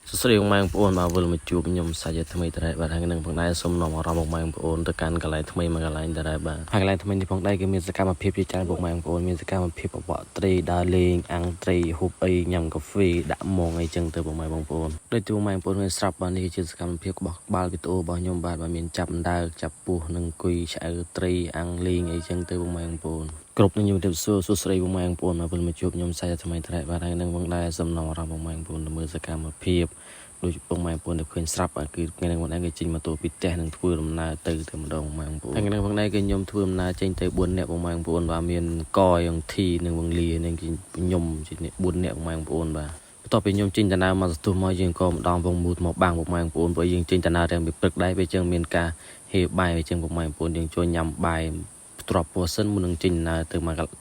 ស្រីបងម៉ែបងប្អូនមកវិលមកជួបខ្ញុំសាច់ថ្មីដែរបាទហើយនឹងផងដែរសូមនាំអារម្មណ៍បងម៉ែបងប្អូនទៅកាន់កន្លែងថ្មីមួយកន្លែងដែរបាទហើយកន្លែងថ្មីនេះផងដែរគឺមានសកម្មភាពជាច្រើនបងម៉ែបងប្អូនមានសកម្មភាពបបកត្រីដើរលេងអាំងត្រីហូបអីញ៉ាំកាហ្វេដាក់មងអីចឹងទៅបងម៉ែបងប្អូនដូចទីបងម៉ែបងប្អូនមានស្រាប់បាទនេះគឺជាសកម្មភាពរបស់ក្បាលវីដេអូរបស់ខ្ញុំបាទមានចាប់អណ្ដើកចាប់ពស់និងអង្គុយឆ្អៅត្រីអាំងលេងអីចឹងទៅបងម៉ែបងប្អូនគ្រប់នឹងខ្ញុំទៅសួស្ដីបងម៉ែបងប្អូនមកវិលមកជួបខ្ញុំសាច់ថ្មីដែរបាទហើយនឹងផងដែរសំណងអារម្មណ៍បងម៉ែបងប្អូនទៅមើលសកម្មភាពដូចបងម៉ែបងប្អូនទៅឃើញស្រាប់គឺថ្ងៃនេះបងឯងគេចេញម៉ូតូពីផ្ទះនឹងធ្វើដំណើរទៅម្ដងបងប្អូនថ្ងៃនេះផងដែរគឺខ្ញុំធ្វើដំណើរចេញទៅ4នាក់បងប្អូនបាទមានកយ៉ាងធីនិងវងលានឹងខ្ញុំជា4នាក់បងប្អូនបាទបន្ទាប់ពីខ្ញុំចេញដំណើរមកសន្ទុះមកយើងក៏ម្ដងវងមូតមកបាំងបងប្អូនព្រោះយើងចេញដំណើរទាំងពីព្រឹកដែរពេលចឹងមានការហេបាយអញ្ចឹងបងប្អូនយើងជួយញ៉ាំបាយទ្របពោះសិនមុននឹងចេញដំណើរ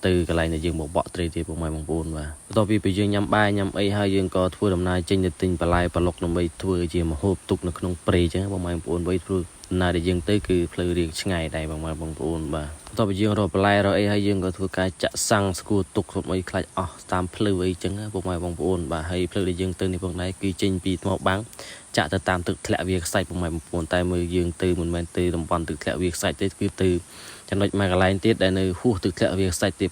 ទៅកន្លែងដែលយើងមកបកត្រីទៀតបងប្អូនបាទបន្ទាប់ពីយើងញ៉ាំបាយញ៉ាំអីហើយយើងក៏ធ្វើដំណើរចេញទៅទិញបន្លែប្រឡុកដើម្បីធ្វើជាម្ហូបទុកនៅក្នុងព្រៃអញ្ចឹងបងប្អូនវិញព្រោះដំណើរដែលយើងទៅគឺផ្លូវរៀងឆ្ងាយដែរបងប្អូនបាទបន្ទាប់ពីយើងរកបន្លែរកអីហើយយើងក៏ធ្វើការចាក់សាំងស្គួរទុកសម្អីខ្លាច់អស់តាមផ្លូវអីចឹងបងប្អូនបាទហើយផ្លូវដែលយើងទៅនេះផងដែរគឺចេញពីថ្មបាំងចាក់ទៅតាមទឹកធ្លាក់វាខ្សាច់បងប្អូនតែមើលយើងទៅមិនមែនទៅតំបន់ទឹកធ្លាក់វាខ្សាច់ទេគឺទៅចំណុចមួយកន្លែងទៀតដែលនៅហួសទឹកធ្លាក់វាខ្សាច់ទៀត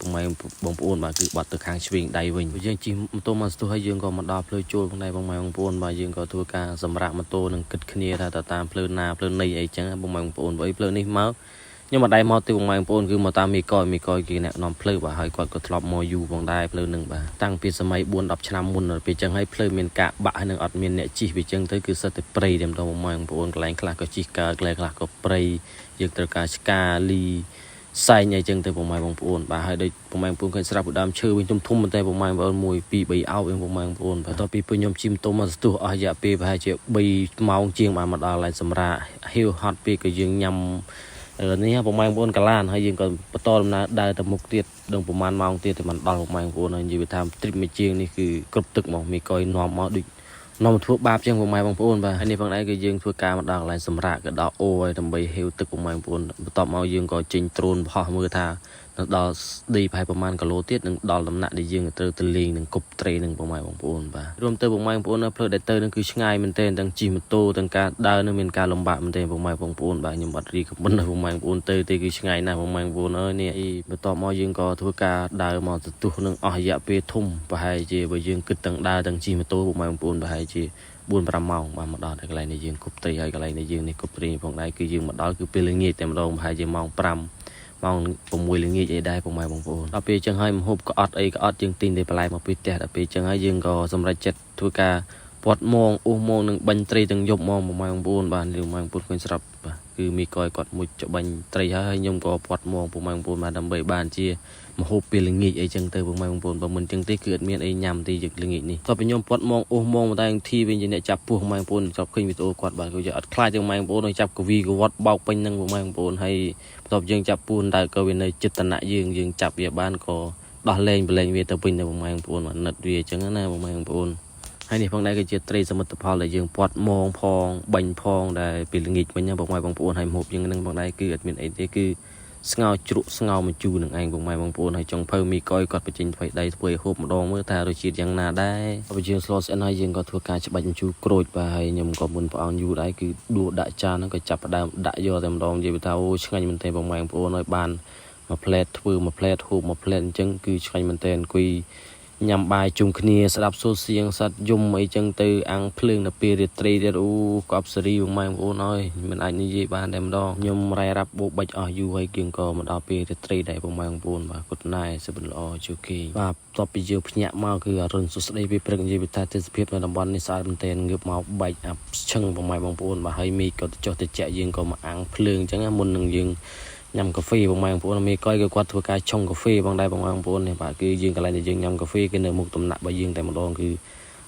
បងប្អូនបាទគឺបាត់ទៅខាងឆ្វេងដៃវិញយើងជិះម៉ូតូមកស្ទុះហើយយើងក៏មកដល់ផ្លូវចូលផងដែរបងប្អូនបាទយើងក៏ធ្វើការសម្រាកម៉ូតូនឹងគិតគ្នាថាទៅតាមផ្លូវណាផ្លូវណីអីចឹងបងប្អូនបើផ្លូវនេះមកខ្ញុំមកដៃមកទៅបងប្អូនគឺមកតាមមីកយគេអ្នកនាំផ្លូវបាទហើយគាត់ក៏ធ្លាប់មកយូរផងដែរផ្លូវនឹងបាទតាំងពីសម័យ4-10ឆ្នាំមុនពេលចឹងហើយផ្លូវមានការបាក់ហើយនឹងអត់មានអ្នកជិះវាចឹងទៅគឺសិតតែព្រៃតែម្ដងបងប្អូនកន្លែងខ្លះក៏ជិះកើកន្លែងខ្លះក៏ព្រៃយើងត្រូវការឆ្កាលីសែងអីចឹងទៅបងប្អូនបាទហើយដូចបងប្អូនឃើញស្រាប់ដើមឈើវិញធំតែបងប្អូន1 2 3អោបបងប្អូនបន្ទាប់ពីពួកខ្ញុំជិះម៉ូតូមកស្ទុះអស់រយៈពេលប្រហែលជា3ម៉ោងជាងបានមកដល់កន្លែងសម្រាប់ហៀវហត់ពេលក៏យើងញ៉ាំនេះបងប្អូនកន្លានហើយយើងក៏បន្តដំណើរដើរទៅមុខទៀតដល់ប្រហែលម៉ោងទៀតតែមិនដល់បងប្អូនហើយនិយាយថាទ្រីបមួយជាងនេះគឺគ្រប់ទឹកមកមីកយនាំមកដូចនាំធ្វើបាបចឹងបងប្អូនបាទហើយនេះផងដែរគឺយើងធ្វើការមកដល់កន្លែងសម្រាប់ក៏ដល់អូហើយដើម្បីហេវទឹកបងប្អូនបន្ទាប់មកយើងក៏ចេញដ្រូនបោះមើលថានឹងដល់ស្ដីប្រហែលប្រហែលគីឡូទៀតនឹងដល់ដំណាក់ដែលយើងត្រូវទៅលេងនឹងគប់ត្រីនឹងបងប្អូនបាទរួមទៅបងប្អូននៅផ្លូវដែលទៅនឹងគឺឆ្ងាយមែនទែនទាំងជិះម៉ូតូទាំងការដើរនឹងមានការលំបាកមែនទែនបងប្អូនបាទខ្ញុំអត់រីកមិនបងប្អូនទៅគឺឆ្ងាយណាស់បងប្អូនអើយនេះបន្ទាប់មកយើងក៏ធ្វើការដើរមកទទួលនឹងអស់រយៈពេលធំប្រហែលជាបើយើងគិតទាំងដើរទាំងជិះម៉ូតូបងប្អូនប្រហែលជា4-5 ម៉ោងបានមកដល់កន្លែងនេះយើងគប់ត្រីហើយកន្លែងនេះយើងនេះគប់ត្រីផងដែរគឺយើងមកដល់គឺពេលល្ងាចតែម្ដងប្រហែលជាម៉ោង5ម៉ោង6ល្ងាចអីដែរបងប្អូនដល់ពេលអញ្ចឹងហើយមហូបក៏អត់អីក៏អត់យើងទិញតែបន្លែមកពីផ្ទះដល់ពេលអញ្ចឹងហើយយើងក៏សម្រេចចិត្តធ្វើការពាត់មងអ៊ូមងនឹងបាញ់ត្រីទាំងយប់មកបងប្អូនបាទលោកបងប្អូនឃើញស្រាប់បាទគឺមីកយគាត់មួយចបាញ់ត្រីហើយខ្ញុំក៏ពាត់មងបងប្អូនបាទដើម្បីបានជាមហូបពេលល្ងាចអីចឹងទៅបងប្អូនបើមិនចឹងទេគឺអត់មានអីញ៉ាំទេយើងល្ងាចនេះតោះពេលខ្ញុំពាត់មងអ៊ូមងតែធីវិញជាអ្នកចាប់ពោះបងប្អូនចាប់ឃើញវីដេអូគាត់បាទគាត់អត់ខ្លាចទេបងប្អូនចាប់កវីកវត្តបោកពេញនឹងបងប្អូនហើយបន្ទាប់យើងចាប់ពូនតែក៏វានៅចិត្តតំណាក់យើងចាប់វាបានក៏ដោះលែងប្រឡែងវាទៅវិញទៅបងប្អូនអាណិតវាចឹងណាបងប្អូនហើយនេះផងដែរគឺជាត្រីសមិទ្ធផលដែលយើងពាត់មងផងបាញ់ផងដែលពេលល្ងាចវិញបងប្អូនហើយមហូបយើងនឹងផងដែរគឺអត់មានអីទេគឺស្ងោជ្រក់ស្ងោមជូរនឹងឯងបងប្អូនហើយចុងភៅមីកយគាត់បញ្ចេញថ្មីដៃធ្វើឲ្យហូបម្ដងមើលថារសជាតិយ៉ាងណាដែរបើយើងស្លស្អិនហើយយើងក៏ធ្វើការច្បាច់ជូរក្រូចបាទហើយខ្ញុំក៏មុនព្រះអង្គយូរដែរគឺដួសដាក់ចានហ្នឹងក៏ចាប់ផ្ដើមដាក់យកតែម្ដងនិយាយថាអូឆ្ងាញ់មែនទែនបងប្អូនហើយបានមួយផ្លែតធ្វើមួយផ្លែតហូបមួយផ្លែតអញ្ចឹងគឺឆ្ងាញ់មែនទែនអង្គុយញ៉ាំបាយជុំគ្នាស្ដាប់សូរសៀងសัตว์យំអីចឹងទៅអាំងភ្លើងទៅពេលរាត្រីទៀតអូកប់សេរីបងប្អូនអើយមិនអាចនិយាយបានតែម្ដងខ្ញុំរ៉ែរ៉ាប់បោកបាច់អស់យូរហើយយើងក៏មកដល់ពេលរាត្រីដែរបងប្អូនបាទគាត់ណែសុបល្អជូគេបាទបន្ទាប់ពីយើងភ្ញាក់មកគឺអរុនសុស្ដីពេលព្រឹកនិយាយថាទេសភាពនៅតំបន់នេះស្អាតមែនទែនងើបមកបែកអាប់ឈឹងបងប្អូនបាទហើយមេឃក៏ចុះទៅចាក់យើងក៏មកអាំងភ្លើងចឹងមុននឹងយើងញ៉ាំកាហ្វេបងប្អូនមេកយគាត់ធ្វើការឆុងកាហ្វេបងដែរបងប្អូននេះបាទគឺយើងកន្លែងដែលយើងញ៉ាំកាហ្វេគឺនៅមុខតំណាក់របស់យើងតែម្ដងគឺ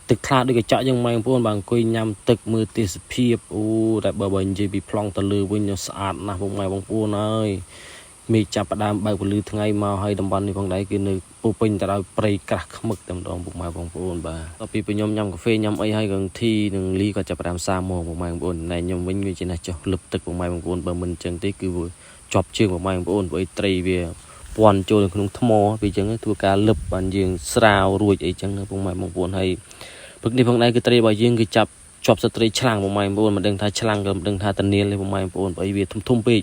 ទឹកថ្លាដូចកញ្ចក់យើងបងប្អូនបាទអង្គុយញ៉ាំទឹកមើលទេសភាពអូតែបើនិយាយពីប្លង់ទៅលើវិញស្អាតណាស់បងប្អូនអើយមេឃចាប់ផ្ដើមបើកពលឺថ្ងៃមកហើយតំបន់នេះផងដែរគឺនៅពុះពេញទៅដោយព្រៃក្រាស់ខ្មឹកតែម្ដងបងប្អូនបាទដល់ពីខ្ញុំញ៉ាំកាហ្វេញ៉ាំអីហើយក៏ធីនិងលីក៏ចាប់ផ្ដើមសាមកបងប្អូនតែខ្ញុំវិញវាជាណាស់ចុះលឹបទឹកបងប្អូនបើមិនអញ្ចឹងទេគឺជាប់ជើងបងប្អូនព្រោះត្រីវាពាន់ចូលក្នុងថ្មពីអញ្ចឹងធ្វើការលឹបបានយើងស្រាវរួចអីចឹងណាបងប្អូនហើយប ព្រឹកនេះផងដែរគឺត្រីរបស់យើងគឺចាប់ជាប់សត្រីឆ្លាំងបងប្អូនមិនដឹងថាឆ្លាំងក៏មិនដឹងថាតនៀលទេបងប្អូនបើវាធំពេក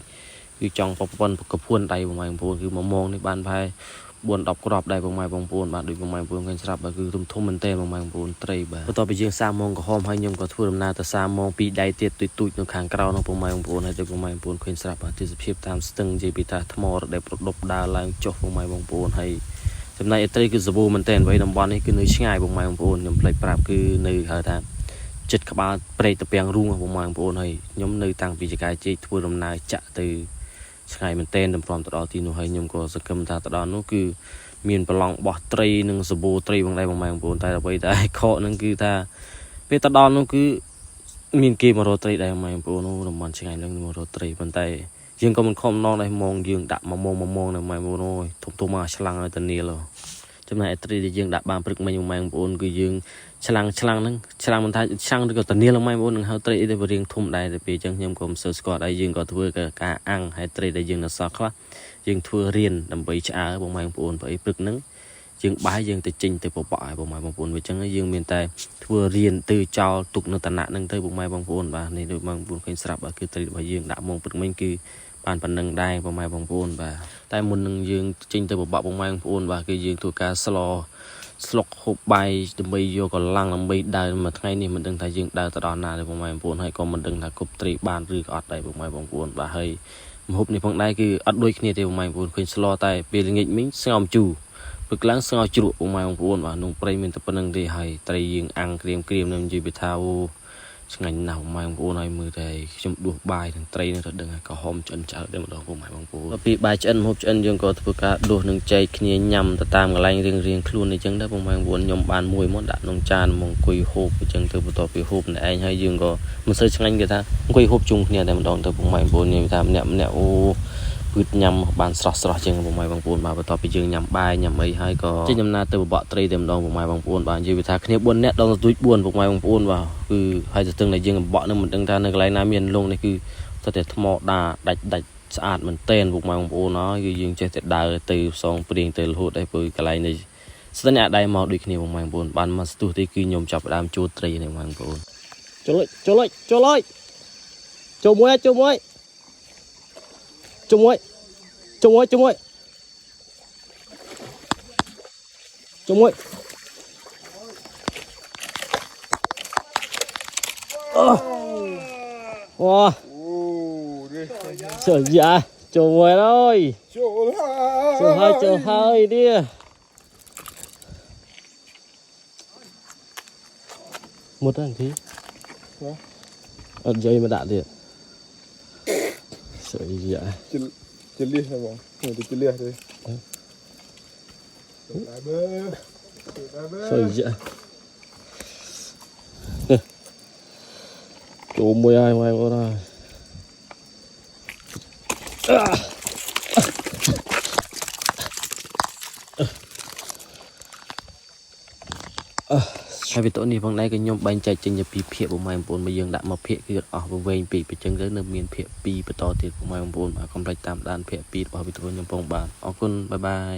គឺចង់ប្រព័ន្ធកពួនដៃបងប្អូនគឺ1ម៉ោងនេះបានប្រហែល 4-10 គ្រាប់ដែរបងប្អូនបាទដូចបងប្អូនឃើញស្រាប់បើគឺធំមែនតើបងប្អូនត្រីបាទបន្ទាប់ពីយើងសាម៉ោងក្រហមហើយខ្ញុំក៏ធ្វើដំណើរទៅសាម៉ោងពីដៃទៀតទូចនៅខាងក្រៅនោះបងប្អូនហើយដូចបងប្អូនឃើញស្រាប់បាទទិដ្ឋភាពតាមស្ទឹងនិយាយពីថាថ្មដែលប្រដប់ដើរឡើងចុះបងប្អូនហើយចំណែកត្រីគឺសាប៊ូមែនតើវិញតំបន់នេះគឺនៅឆ្ងាយបងប្អូនខ្ញុំផ្លេចប្រាប់គឺនៅហៅថាចិត្តក្បាលព្រែកតាពាំងរូងបងប្អូនហើយខ្ញុំនៅតាំងពីចកាយជ័យធ្វើដំណើរចាក់ទៅឆ្ងាយមែនតើព្រមទៅដល់ទីនោះហើយខ្ញុំក៏សង្ឃឹមថាទៅដល់នោះគឺមានប្រឡងបោះត្រីនិងសាប៊ូត្រីបងប្អូនតែអ្វីដែលខកនឹងគឺថាពេលទៅដល់នោះគឺមានគេមករកត្រីដែរបងប្អូនតំបន់ឆ្ងាយឡើងមករកត្រីប៉ុន្តែយើងក៏មិនខំណងដែរម៉ោងយើងដាក់1ម៉ោងនៅបងប្អូនអើយធំមកឆ្លាំងឲ្យតនៀលចំណែកត្រីដែលយើងដាក់បានព្រឹកមិញបងប្អូនគឺយើងឆ្លាំងហ្នឹងឆ្លាំងមិនថាឆ្លាំងឬក៏តនៀលបងប្អូននឹងហៅត្រីអីទៅរៀងធំដែរតែពេលអញ្ចឹងខ្ញុំក៏មិនសូវស្គាល់ដែរយើងក៏ធ្វើការអាំងហើយត្រីដែលយើងនៅសល់ខ្លះយើងធ្វើរៀនដើម្បីឆ្អើបងប្អូនព្រឹកហ្នឹងយើងបាយយើងទៅចេញទៅបបឲ្យបងប្អូនវាអញ្ចឹងយើងមានតែធ្វើរៀនទៅចោលទុកនៅតំណហ្នឹងទៅបងប្អូនបាទនេះដូចបងប្អូនឃើញស្រាប់បាទគឺត្រីរបស់យើងដាក់មកព្រឹកមិញគឺបានប៉ុណ្្នឹងដែរបងប្អូនបាទតែមុននឹងយើងចេញទៅបបបងប្អូនបាទគឺយើងធ្វើការស្លុកហូបបាយដើម្បីយកកម្លាំងដើម្បីដើរមួយថ្ងៃនេះមិនដឹងថាយើងដើរទៅដល់ណាទេបងប្អូនហើយក៏មិនដឹងថាគប់ត្រីបានឬក៏អត់ដែរបងប្អូនបាទហើយម្ហូបនេះផងដែរគឺអត់ដូចគ្នាទេបងប្អូនឃើញស្លតែពេលល្ងាចមិញស្ងោមជូរព្រឹកឡើងស្ងោជ្រក់បងប្អូនបាទក្នុងព្រៃមានតែប៉ុណ្្នឹងទេហើយត្រីយើងអាំងក្រៀមនឹងនិយាយពីថាអូឆ្ងាញ់ណាស់បងប្អូនហើយមើលតែខ្ញុំដួសបាយនឹងត្រីនឹងទៅដឹងហើយក៏ហមឆ្អិនឆ្អើតែម្ដងបងប្អូនពីបាយឆ្អិនម្ហូបឆ្អិនយើងក៏ធ្វើការដួសនឹងចែកគ្នាញ៉ាំទៅតាមកន្លែងរៀងខ្លួនអញ្ចឹងដែរបងប្អូនខ្ញុំបានមួយមកដាក់ក្នុងចានមកអង្គុយហូបអញ្ចឹងទៅបន្ទាប់ពីហូបម្នាក់ឯងហើយយើងក៏មិនសូវឆ្ងាញ់គេថាអង្គុយហូបជុំគ្នាតែម្ដងទៅបងប្អូននិយាយថាម្នាក់អូពឺតញ៉ាំបានស្រស់ជាងបងប្អូនបាទបន្ទាប់ពីយើងញ៉ាំបាយញ៉ាំអីហើយក៏ចេញដំណើរទៅបបកត្រីតែម្ដងបងប្អូនបាទនិយាយថាគ្នា4នាក់ដល់ទៅ4បងប្អូនបាទគឺហើយទៅស្ទឹងដែលយើងបបកនឹងមិនដឹងថានៅកន្លែងណាមានលងនេះគឺតែថ្មដាច់ស្អាតមែនតែនបងប្អូនហើយគឺយើងចេះតែដើរទៅផ្សងព្រៀងទៅរហូតដែរព្រោះកន្លែងនេះស្ទើរអ្នកដៃមកដូចគ្នាបងប្អូនបានមកស្ទុះទីគឺខ្ញុំចាប់ដើមជួត្រីនេះបងប្អូនចូលមួយwow trời dạ trời mùi thôi trời hơi đi một thằng tí ở dây mà đạn đi trời dạ chân liệt hả bông người thì chân liệt đi trời dạ chỗ mùi ai ngoài có raហើយវាតនេះផងដែរក៏ខ្ញុំបែងចែកចេញជាពីរភាគបងប្អូនមកយើងដាក់មកភាគគឺអស់វែងពេកអញ្ចឹងទៅនៅមានភាគ2បន្តទៀតបងប្អូនបាទកុំភ្លេចតាមដានភាគ2របស់វីដេអូខ្ញុំផងបាទអរគុណបាយបាយ